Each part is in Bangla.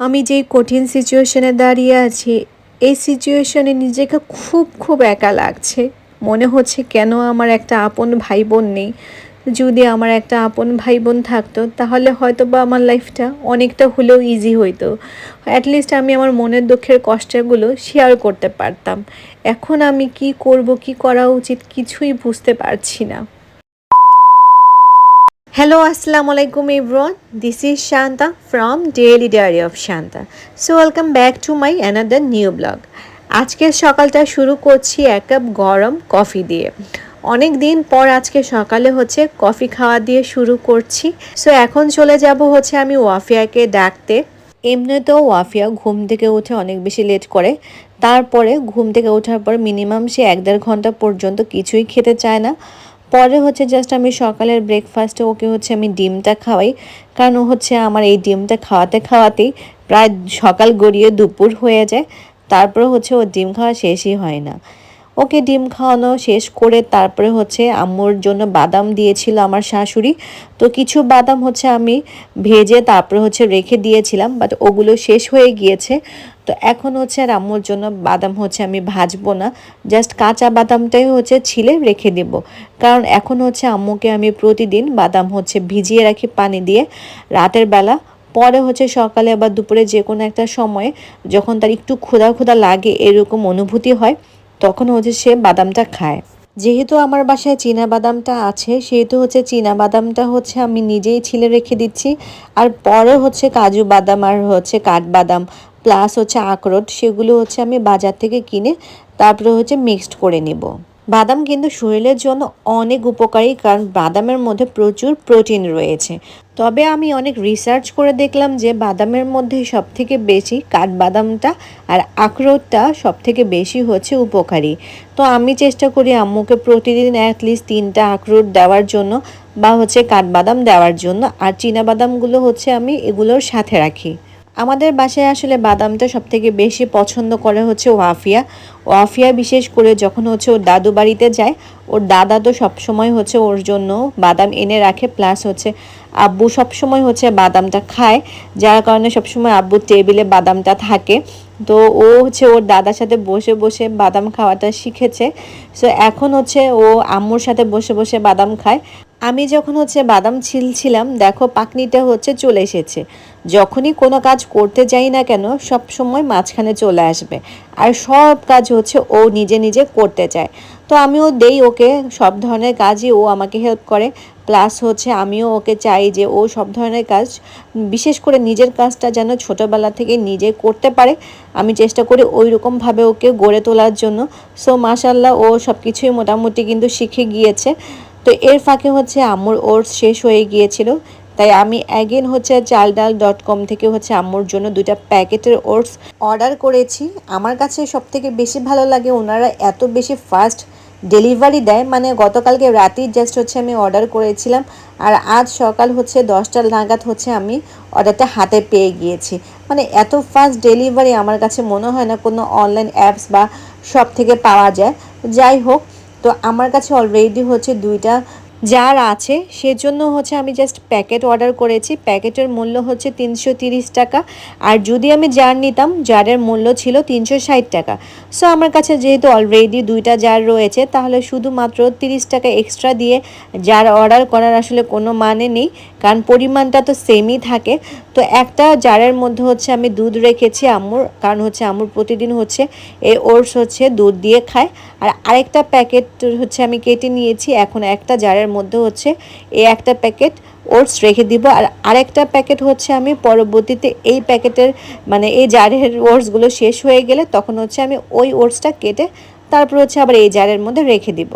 আমি যেই কঠিন সিচুয়েশনে দাঁড়িয়ে আছি, এই সিচুয়েশনে নিজেকে খুব একা লাগছে। মনে হচ্ছে কেন আমার একটা আপন ভাই বোন নেই। যদি আমার একটা আপন ভাই বোন থাকতো তাহলে হয়তো বা আমার লাইফটা অনেকটা হলেও ইজি হইতো। অ্যাটলিস্ট আমি আমার মনের দুঃখের কষ্টগুলো শেয়ার করতে পারতাম। এখন আমি কি করব, কি করা উচিত কিছুই বুঝতে পারছি না। Hello, Assalamu alaikum everyone. This is Shanta from Daily Diary of Shanta. So welcome back to my another new blog. আজকের সকালটা শুরু করছি এক কাপ গরম কফি দিয়ে। অনেক দিন পর আজকে সকালে হচ্ছে কফি খাওয়া দিয়ে শুরু করছি। সো এখন চলে যাব হচ্ছে আমি ওয়াফিয়াকে ডাকতে। এমনিতেও ওয়াফিয়া ঘুম থেকে উঠে অনেক বেশি লেট করে। তারপরে ঘুম থেকে ওঠার পর মিনিমাম সে 1-1.5 ঘন্টা পর্যন্ত কিছুই খেতে চায় না। পরে হচ্ছে জাস্ট আমি সকালের ব্রেকফাস্টে ওকে হচ্ছে আমি ডিমটা খাওয়াই, কারণ হচ্ছে আমার এই ডিমটা খাওয়াতেই প্রায় সকাল গড়িয়ে দুপুর হয়ে যায়। তারপরে হচ্ছে ও ডিম খাওয়া শেষই হয় না। ওকে ডিম খাওয়ানো শেষ করে তারপরে হচ্ছে আম্মুর জন্য বাদাম দিয়েছিল আমার শাশুড়ি। তো কিছু বাদাম হচ্ছে আমি ভেজে তারপরে হচ্ছে রেখে দিয়েছিলাম, বাট ওগুলো শেষ হয়ে গিয়েছে। তো এখন হচ্ছে আর আম্মুর জন্য বাদাম হচ্ছে আমি ভাজবো না, জাস্ট কাঁচা বাদামটাই হচ্ছে ছিলে রেখে দেব। কারণ এখন হচ্ছে আম্মুকে আমি প্রতিদিন বাদাম হচ্ছে ভিজিয়ে রাখি পানি দিয়ে রাতের বেলা। পরে হচ্ছে সকালে বা দুপুরে যে কোনো একটা সময়ে যখন তার একটু ক্ষুধা লাগে এরকম অনুভূতি হয়, তখন হচ্ছে সে বাদামটা খায়। যেহেতু আমার বাসায় চীনা বাদামটা আছে, সেহেতু হচ্ছে চীনা বাদামটা হচ্ছে আমি নিজেই ছিলে রেখে দিচ্ছি। আর পরে হচ্ছে কাজু বাদাম আর হচ্ছে কাঠবাদাম প্লাস হচ্ছে আখরোট, সেগুলো হচ্ছে আমি বাজার থেকে কিনে তারপরে হচ্ছে মিক্সড করে নেব। বাদাম কিন্তু শরীরের জন্য অনেক উপকারী, কারণ বাদামের মধ্যে প্রচুর প্রোটিন রয়েছে। তবে আমি অনেক রিসার্চ করে দেখলাম যে বাদামের মধ্যে সবথেকে বেশি কাঠবাদামটা আর আখরোটটা সবথেকে বেশি হচ্ছে উপকারী। তো আমি চেষ্টা করি আম্মুকে প্রতিদিন অ্যাটলিস্ট 3টা আখরোট দেওয়ার জন্য বা হচ্ছে কাঠবাদাম দেওয়ার জন্য, আর চীনা বাদামগুলো হচ্ছে আমি এগুলোর সাথে রাখি। আমাদের বাসায় আসলে বাদামটা সবথেকে বেশি পছন্দ করে হচ্ছে ওয়াফিয়া বিশেষ করে যখন হচ্ছে ওর দাদু বাড়িতে যায়, ওর দাদা তো সবসময় হচ্ছে ওর জন্য বাদাম এনে রাখে, প্লাস হচ্ছে আব্বু সবসময় হচ্ছে বাদামটা খায়, যার কারণে সবসময় আব্বুর টেবিলে বাদামটা থাকে। তো ও হচ্ছে ওর দাদার সাথে বসে বসে বাদাম খাওয়াটা শিখেছে। সো এখন হচ্ছে ও আম্মুর সাথে বসে বসে বাদাম খায়। আমি যখন হচ্ছে বাদাম ছিলছিলাম, দেখো পাকনিটা হচ্ছে চলে এসেছে। যখনই কোনো কাজ করতে যাই না কেন সব সময় মাঝখানে চলে আসবে, আর সব কাজ হচ্ছে ও নিজে নিজে করতে চায়। তো আমিও দেই ওকে সব ধরনের কাজই, ও আমাকে হেল্প করে। প্লাস হচ্ছে আমিও ওকে চাই যে ও সব ধরনের কাজ, বিশেষ করে নিজের কাজটা যেন ছোটোবেলা থেকে নিজে করতে পারে। আমি চেষ্টা করি ওই রকমভাবে ওকে গড়ে তোলার জন্য। সো মাশাল্লাহ ও সব কিছুই মোটামুটি কিন্তু শিখে গিয়েছে। তো এর ফাঁকে হচ্ছে আম্মুর ওটস শেষ হয়ে গিয়েছিল, তাই আমি অ্যাগেন হচ্ছে চালডাল.com থেকে হচ্ছে আম্মুর জন্য 2টা প্যাকেটের ওটস অর্ডার করেছি। আমার কাছে সবথেকে বেশি ভালো লাগে ওনারা এত বেশি ফাস্ট ডেলিভারি দেয়। মানে গতকালকে রাতেই জাস্ট হচ্ছে আমি অর্ডার করেছিলাম, আর আজ সকাল হচ্ছে 10টা নাগাদ হচ্ছে আমি অর্ডারটা হাতে পেয়ে গিয়েছি। মানে এত ফাস্ট ডেলিভারি আমার কাছে মনে হয় না কোনো অনলাইন অ্যাপস বা সব থেকে পাওয়া যায়। যাই হোক, তো আমার কাছে অলরেডি হচ্ছে 2টা জার আছে, সেজন্য হচ্ছে আমি জাস্ট প্যাকেট অর্ডার করেছি। প্যাকেটের মূল্য হচ্ছে 330 টাকা, আর যদি আমি জার নিতাম জারের মূল্য ছিল 360 টাকা। সো আমার কাছে যেহেতু অলরেডি 2টা জার রয়েছে, তাহলে শুধুমাত্র 30 টাকা এক্সট্রা দিয়ে জার অর্ডার করার আসলে কোনো মানে নেই, কারণ পরিমাণটা তো সেমই থাকে। তো একটা জারের মধ্যে হচ্ছে আমি দুধ রেখেছি আম্মুর, কারণ হচ্ছে আম্মুর প্রতিদিন হচ্ছে এই ওটস হচ্ছে দুধ দিয়ে খায়। আর আরেকটা প্যাকেট হচ্ছে আমি কেটে নিয়েছি, এখন একটা জারের মধ্যে হচ্ছে এই একটা প্যাকেট ওটস রেখে দিব। আর আরেকটা প্যাকেট হচ্ছে আমি পরবর্তীতে এই প্যাকেটের মানে এই জারের ওটসগুলো শেষ হয়ে গেলে তখন হচ্ছে আমি ওই ওটসটা কেটে তারপর হচ্ছে আবার এই জারের মধ্যে রেখে দিব।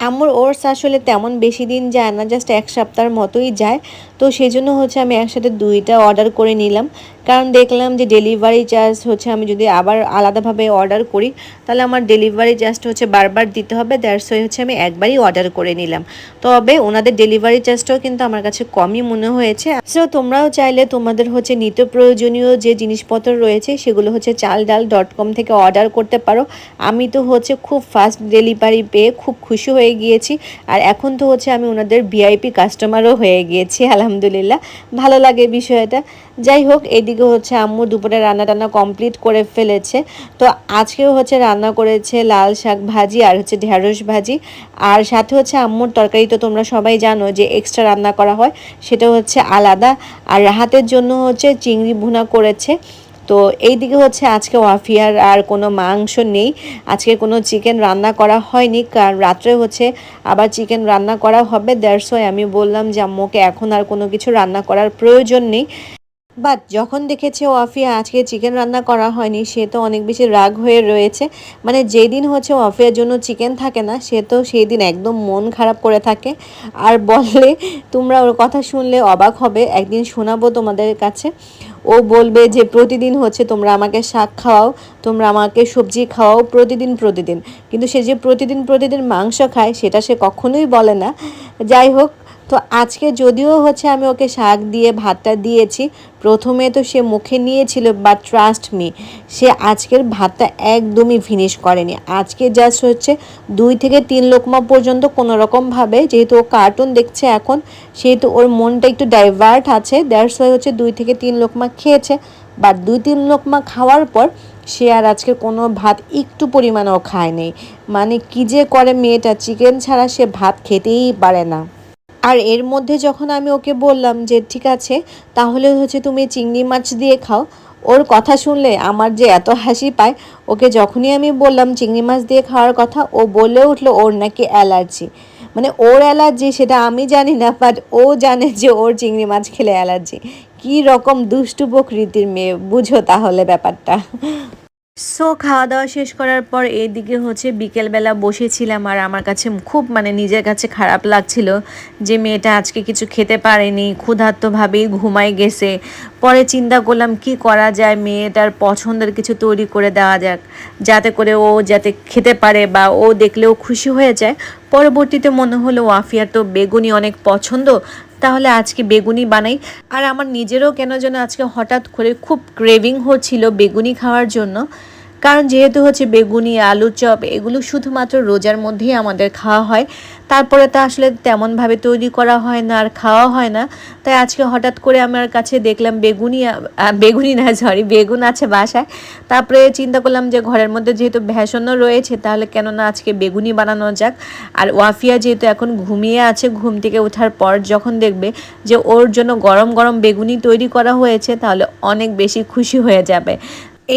আম্মুর ওটস আসলে তেমন বেশি দিন যায় না, জাস্ট 1 সপ্তাহের মতোই যায়। তো সেই জন্য হচ্ছে আমি একসাথে 2টা অর্ডার করে নিলাম, কারণ দেখলাম যে ডেলিভারি চার্জ হচ্ছে আমি যদি আবার আলাদাভাবে অর্ডার করি তাহলে আমার ডেলিভারি চার্জটা হচ্ছে বারবার দিতে হবে। দ্যাটস ওয়াই হচ্ছে আমি একবারই অর্ডার করে নিলাম। তবে ওনাদের ডেলিভারি চার্জটাও কিন্তু আমার কাছে কমই মনে হয়েছে। সো তোমরাও চাইলে তোমাদের হচ্ছে নিত্য প্রয়োজনীয় যে জিনিসপত্র রয়েছে সেগুলো হচ্ছে চালডাল.com থেকে অর্ডার করতে পারো। আমি তো হচ্ছে খুব ফাস্ট ডেলিভারি পেয়ে খুব খুশি হয়ে গিয়েছি, আর এখন তো হচ্ছে আমি ওনাদের ভিআইপি কাস্টমারও হয়ে গিয়েছি। আলহামদুলিল্লাহ, ভালো লাগে বিষয়টা। যাই হোক, এদিক এদিকে হচ্ছে আম্মু দুপুরে রান্না টান্না কমপ্লিট করে ফেলেছে। তো আজকেও হচ্ছে রান্না করেছে লাল শাক ভাজি আর হচ্ছে ঢেঁড়স ভাজি, আর সাথে হচ্ছে আম্মুর তরকারি তো তোমরা সবাই জানো যে এক্সট্রা রান্না করা হয়, সেটা হচ্ছে আলাদা। আর রাহাতের জন্য হচ্ছে চিংড়ি ভুনা করেছে। তো এইদিকে হচ্ছে আজকে ওয়াফিয়ার আর কোনো মাংস নেই, আজকে কোনো চিকেন রান্না করা হয়নি, কারণ রাত্রে হচ্ছে আবার চিকেন রান্না করা হবে। দ্যাটস ওয়াই আমি বললাম যে আম্মুকে এখন আর কোনো কিছু রান্না করার প্রয়োজন নেই। বাট যখন দেখেছে ওয়াফিয়া আজকে চিকেন রান্না করা হয়নি, সে তো অনেক বেশি রাগ হয়ে রয়েছে। মানে যেদিন হচ্ছে ওয়াফিয়ার জন্য চিকেন থাকে না, সে তো সেই দিন একদম মন খারাপ করে থাকে। আর বললে তোমরা ওর কথা শুনলে অবাক হবে, একদিন শোনাবো তোমাদের কাছে। ও বলবে যে প্রতিদিন হচ্ছে তোমরা আমাকে শাক খাওয়াও, তোমরা আমাকে সবজি খাওয়াও প্রতিদিন প্রতিদিন, কিন্তু সে যে প্রতিদিন প্রতিদিন মাংস খায় সেটা সে কখনোই বলে না। যাই হোক, তো আজকে যদিও হচ্ছে আমি ওকে শাক দিয়ে ভাতটা দিয়েছি, প্রথমে তো সে মুখে নিয়েছিল, বাট ট্রাস্ট মি, সে আজকের ভাতটা একদমই ফিনিশ করেনি। আজকে জাস্ট হচ্ছে 2 থেকে 3 লোকমা পর্যন্ত কোনোরকমভাবে, যেহেতু ও কার্টুন দেখছে এখন, সেহেতু ওর মনটা একটু ডাইভার্ট আছে, দ্যাটস ওয়াই হচ্ছে 2 থেকে 3 লোকমা খেয়েছে। বাট 2-3 লোকমা খাওয়ার পর সে আর আজকে কোনো ভাত একটু পরিমাণেও খায় নেই। মানে কী যে করে মেয়েটা, চিকেন ছাড়া সে ভাত খেতেই পারে না। আর এর মধ্যে যখন আমি ওকে বললাম যে ঠিক আছে তাহলে হচ্ছে তুমি চিংড়ি মাছ দিয়ে খাও, ওর কথা শুনলে আমার যে এত হাসি পায়। ওকে যখনই আমি বললাম চিংড়ি মাছ দিয়ে খাওয়ার কথা, ও বলে উঠলো ওর নাকি অ্যালার্জি। মানে ওর অ্যালার্জি সেটা আমি জানি না, বাট ও জানে যে ওর চিংড়ি মাছ খেলে অ্যালার্জি। কী রকম দুষ্টু প্রকৃতির মেয়ে, বুঝো তাহলে ব্যাপারটা। সো খাওয়া দাওয়া শেষ করার পর এইদিকে হচ্ছে বিকেলবেলা বসেছিলাম, আর আমার কাছে খুব মানে নিজের কাছে খারাপ লাগছিল যে মেয়েটা আজকে কিছু খেতে পারেনি, ক্ষুধার্তভাবেই ঘুমাই গেছে। পরে চিন্তা করলাম কি করা যায়, মেয়েটার পছন্দের কিছু তৈরি করে দেওয়া যাক, যাতে করে ও যাতে খেতে পারে বা ও দেখলেও খুশি হয়ে যায়। পরবর্তীতে মনে হলো ওয়াফিয়ার তো বেগুনি অনেক পছন্দ, তাহলে আজকে বেগুনি বানাই। আর আমার নিজেরও কেন যেন আজকে হঠাৎ করে খুব ক্রেভিং হচ্ছিল বেগুনি খাওয়ার জন্য, কারণ যেহেতু হচ্ছে বেগুনি আলু চপ এগুলো শুধুমাত্র রোজার মধ্যেই আমাদের খাওয়া হয়, তারপরে তা আসলে তেমনভাবে তৈরি করা হয় না আর খাওয়া হয় না। তাই আজকে হঠাৎ করে আমার কাছে দেখলাম বেগুনি না সরি বেগুন আছে বাসায়। তারপরে চিন্তা করলাম যে ঘরের মধ্যে যেহেতু ভেষণও রয়েছে, তাহলে কেন না আজকে বেগুনি বানানো যাক। আর ওয়াফিয়া যেহেতু এখন ঘুমিয়ে আছে, ঘুম থেকে ওঠার পর যখন দেখবে যে ওর জন্য গরম গরম বেগুনি তৈরি করা হয়েছে, তাহলে অনেক বেশি খুশি হয়ে যাবে।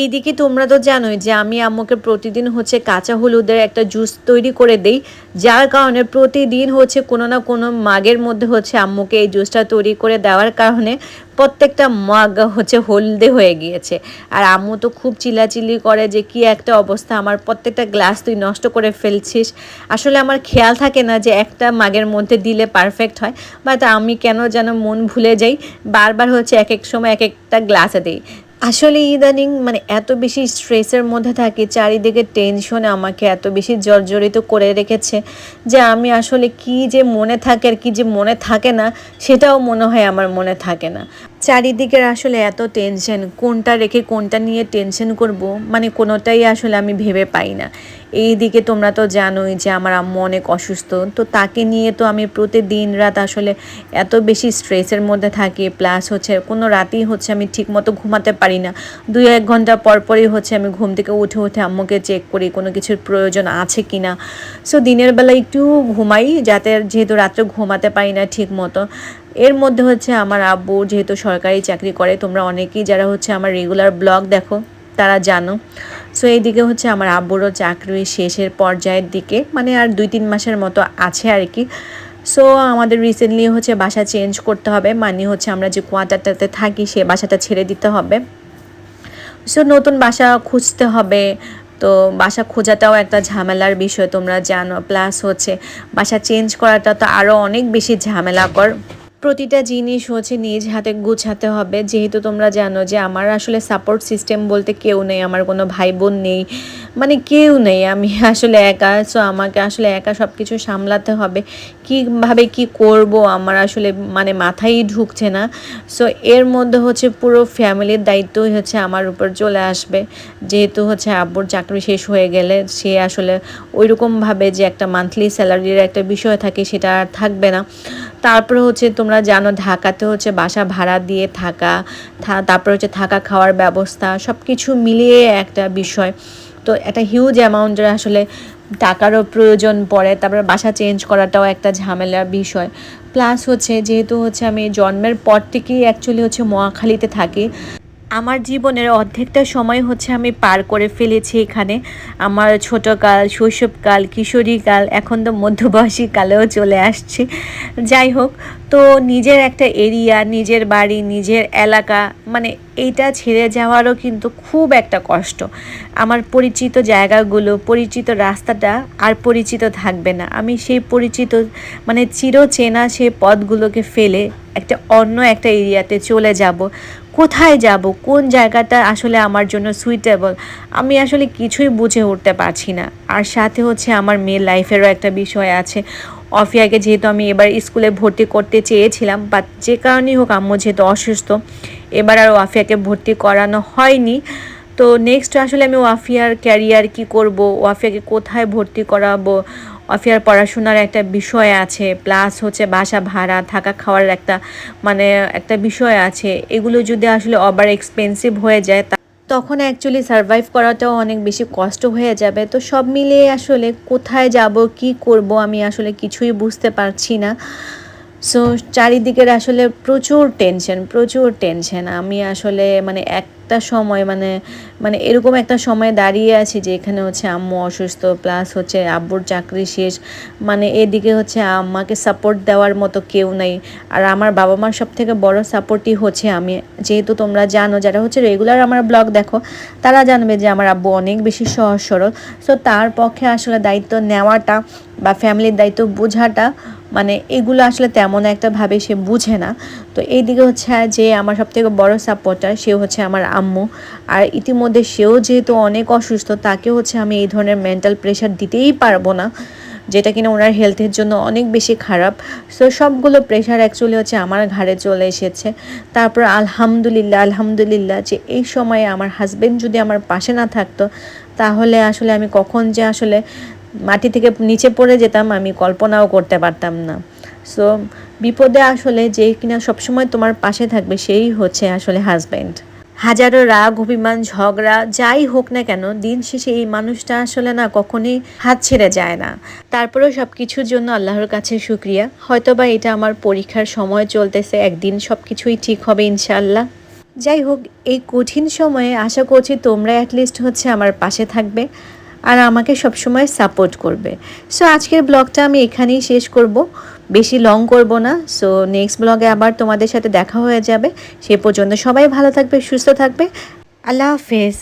এইদিকে তোমরা তো জানোই যে আমি আম্মুকে প্রতিদিন হচ্ছে কাঁচা হলুদের একটা জুস তৈরি করে দেই, যার কারণে প্রতিদিন হচ্ছে কোনো না কোনো মাগের মধ্যে হচ্ছে আম্মুকে এই জুসটা তৈরি করে দেওয়ার কারণে প্রত্যেকটা মাগ হচ্ছে হলদে হয়ে গিয়েছে। আর আম্মু তো খুব চিল্লাচিল্লি করে যে কি একটা অবস্থা, আমার প্রত্যেকটা গ্লাস তুই নষ্ট করে ফেলছিস। আসলে আমার খেয়াল থাকে না যে একটা মাগের মধ্যে দিলে পারফেক্ট হয়, বাট আমি কেন যেন মন ভুলে যাই, বারবার হচ্ছে এক এক সময় এক একটা গ্লাসে দিই। আসলে ইদানিং মানে এত বেশি স্ট্রেসের মধ্যে থাকি, চারিদিকে টেনশনে আমাকে এত বেশি জর্জরিত করে রেখেছে যে আমি আসলে কি যে মনে থাকে আর কি যে মনে থাকে না সেটাও মনে হয় আমার মনে থাকে না। চারিদিকের আসলে এত টেনশন, কোনটা রেখে কোনটা নিয়ে টেনশন করব, মানে কোনোটাই আসলে আমি ভেবে পাই না। এইদিকে তোমরা তো জানোই যে আমার আম্মু অনেক অসুস্থ, তো তাকে নিয়ে তো আমি প্রতিদিন রাত আসলে এত বেশি স্ট্রেসের মধ্যে থাকি। প্লাস হচ্ছে কোনো রাতেই হচ্ছে আমি ঠিকমতো ঘুমাতে পারি না, 2-1 ঘন্টা পর পরই হচ্ছে আমি ঘুম থেকে উঠে উঠে আম্মুকে চেক করি কোনো কিছুর প্রয়োজন আছে কি না। সো দিনের বেলা একটু ঘুমাই, যাতে যেহেতু রাত্রে ঘুমাতে পারি না ঠিক মতো। এর মধ্যে হচ্ছে আমার আব্বু যেহেতু সরকারি চাকরি করে, তোমরা অনেকেই যারা হচ্ছে আমার রেগুলার ব্লগ দেখো তারা জানো। সো এইদিকে হচ্ছে আমার আব্বুরও চাকরি শেষের পর্যায়ের দিকে, মানে আর 2-3 মাসের মতো আছে আর কি। সো আমাদের রিসেন্টলি হচ্ছে বাসা চেঞ্জ করতে হবে, মানে হচ্ছে আমরা যে কোয়ার্টারটাতে থাকি সে বাসাটা ছেড়ে দিতে হবে। সো নতুন বাসা খুঁজতে হবে। তো বাসা খোঁজাটাও একটা ঝামেলার বিষয় তোমরা জানো, প্লাস হচ্ছে বাসা চেঞ্জ করাটা তো আরও অনেক বেশি ঝামেলাকর। প্রতিটা জিনিস হচ্ছে নিজ হাতে গুছাতে হবে, যেহেতু তোমরা জানো যে আমার আসলে সাপোর্ট সিস্টেম বলতে কেউ নেই, আমার কোনো ভাই বোন নেই, মানে কেউ নেই, আমি আসলে একা। সো আমাকে আসলে একা সব কিছু সামলাতে হবে, কীভাবে কি করব আমার আসলে মানে মাথায় ঢুকছে না। সো এর মধ্যে হচ্ছে পুরো ফ্যামিলির দায়িত্বই হচ্ছে আমার উপর চলে আসবে, যেহেতু হচ্ছে আব্বুর চাকরি শেষ হয়ে গেলে সে আসলে ওইরকমভাবে যে একটা মান্থলি স্যালারির একটা বিষয় থাকে সেটা আর থাকবে না। তারপরে হচ্ছে তোমরা জানো ঢাকাতে হচ্ছে বাসা ভাড়া দিয়ে থাকা, তারপরে হচ্ছে থাকা খাওয়ার ব্যবস্থা সব কিছু মিলিয়ে একটা বিষয়। তো একটা হিউজ অ্যামাউন্টের আসলে টাকারও প্রয়োজন পড়ে, তারপরে বাসা চেঞ্জ করাটাও একটা ঝামেলার বিষয়। প্লাস হচ্ছে যেহেতু হচ্ছে আমি জন্মের পর থেকেই অ্যাকচুয়ালি হচ্ছে মহাখালীতে থাকি, আমার জীবনের অর্ধেকটা সময় হচ্ছে আমি পার করে ফেলেছি এখানে। আমার ছোটকাল, শৈশবকাল, কিশোরীকাল, এখন তো মধ্যবয়সী কালেও চলে আসছে। যাই হোক, তো নিজের একটা এরিয়া, নিজের বাড়ি, নিজের এলাকা, মানে এইটা ছেড়ে যাওয়ারও কিন্তু খুব একটা কষ্ট। আমার পরিচিত জায়গাগুলো, পরিচিত রাস্তাটা আর পরিচিত থাকবে না। আমি সেই পরিচিত মানে চিরচেনা সেই পথগুলোকে ফেলে একটা অন্য একটা এরিয়াতে চলে যাব। কোথায় যাব, কোন জায়গাটা আসলে আমার জন্য সুইটেবল, আমি আসলে কিছুই বুঝে উঠতে পারছি না। আর সাথে হচ্ছে আমার মেয়ের লাইফেরও একটা বিষয় আছে। অফিয়াকে যেহেতু আমি এবার স্কুলে ভর্তি করতে চেয়েছিলাম, বাট যে কারণেই হোক আম্মু যেহেতু অসুস্থ, এবার আর ওয়াফিয়াকে ভর্তি করানো হয়নি। তো নেক্সট আসলে আমি ওয়াফিয়ার ক্যারিয়ার কি করব, ওয়াফিয়াকে কোথায় ভর্তি করাবো, ওয়াফিয়ার পড়াশোনার একটা বিষয় আছে, প্লাস হচ্ছে বাসা ভাড়া, থাকা খাওয়ার মানে একটা বিষয় আছে। এগুলো যদি আসলে ওভার এক্সপেন্সিভ হয়ে যায় তখন অ্যাকচুয়ালি সারভাইভ করাটাও অনেক বেশি কষ্ট হয়ে যাবে। তো সব মিলিয়ে আসলে কোথায় যাব, কি করব, আমি আসলে কিছুই বুঝতে পারছি না। সো চারিদিকের আসলে প্রচুর টেনশন, প্রচুর টেনশন। আমি আসলে মানে একটা সময় মানে মানে এরকম একটা সময় দাঁড়িয়ে আছি যে এখানে হচ্ছে আম্মু অসুস্থ, প্লাস হচ্ছে আব্বুর চাকরি শেষ, মানে এদিকে হচ্ছে আম্মাকে সাপোর্ট দেওয়ার মতো কেউ নেই। আর আমার বাবা মার সব থেকে বড় সাপোর্টই হচ্ছে আমি। যেহেতু তোমরা জানো, যারা হচ্ছে রেগুলার আমার ব্লগ দেখো, তারা জানবে যে আমার আব্বু অনেক বেশি সহজ সরল। সো তার পক্ষে আসলে দায়িত্ব নেওয়াটা বা ফ্যামিলির দায়িত্ব বোঝাটা, মানে এগুলো আসলে তেমন একটা ভাবে সে বুঝে না। তো এইদিকে হচ্ছে যে আমার সবথেকে বড় সাপোর্টার সে হচ্ছে আমার আম্মু। আর ইতিমধ্যে সেও যেহেতু অনেক অসুস্থ, তাকে হচ্ছে আমি এই ধরনের মেন্টাল প্রেশার দিতেই পারবো না, যেটা কিনা ওনার হেলথের জন্য অনেক বেশি খারাপ। সো সবগুলো প্রেশার অ্যাকচুয়ালি হচ্ছে আমার ঘাড়ে চলে এসেছে। তারপর আলহামদুলিল্লাহ, আলহামদুলিল্লাহ যে এই সময়ে আমার হাজবেন্ড যদি আমার পাশে না থাকতো, তাহলে আসলে আমি কখন যে আসলে মাটি থেকে নিচে পড়ে যেতাম আমি কল্পনাও করতে পারতাম না। সো বিপদে আসলে যে কিনা সবসময় তোমার পাশে থাকবে সেই হচ্ছে আসলে হাজব্যান্ড। হাজারো রাগ, অভিমান, ঝগড়া যাই হোক না কেন, দিন শেষে এই মানুষটা আসলে না কখনোই হাত ছেড়ে যায় না। তারপরেও সব কিছুর জন্য আল্লাহর কাছে শুক্রিয়া। হয়তোবা এটা আমার পরীক্ষার সময় চলতেছে, একদিন সব কিছুই ঠিক হবে ইনশাআল্লাহ। যাই হোক, এই কঠিন সময়ে আশা করছি তোমরা অ্যাটলিস্ট হচ্ছে আমার পাশে থাকবে আর আমাকে সবসময় সাপোর্ট করবে। সো আজকের ব্লগটা আমি এখানেই শেষ করব, বেশি লং করব না। সো নেক্সট ব্লগে আবার তোমাদের সাথে দেখা হয়ে যাবে। সে পর্যন্ত সবাই ভালো থাকবে, সুস্থ থাকবে। আল্লাহ হাফেজ।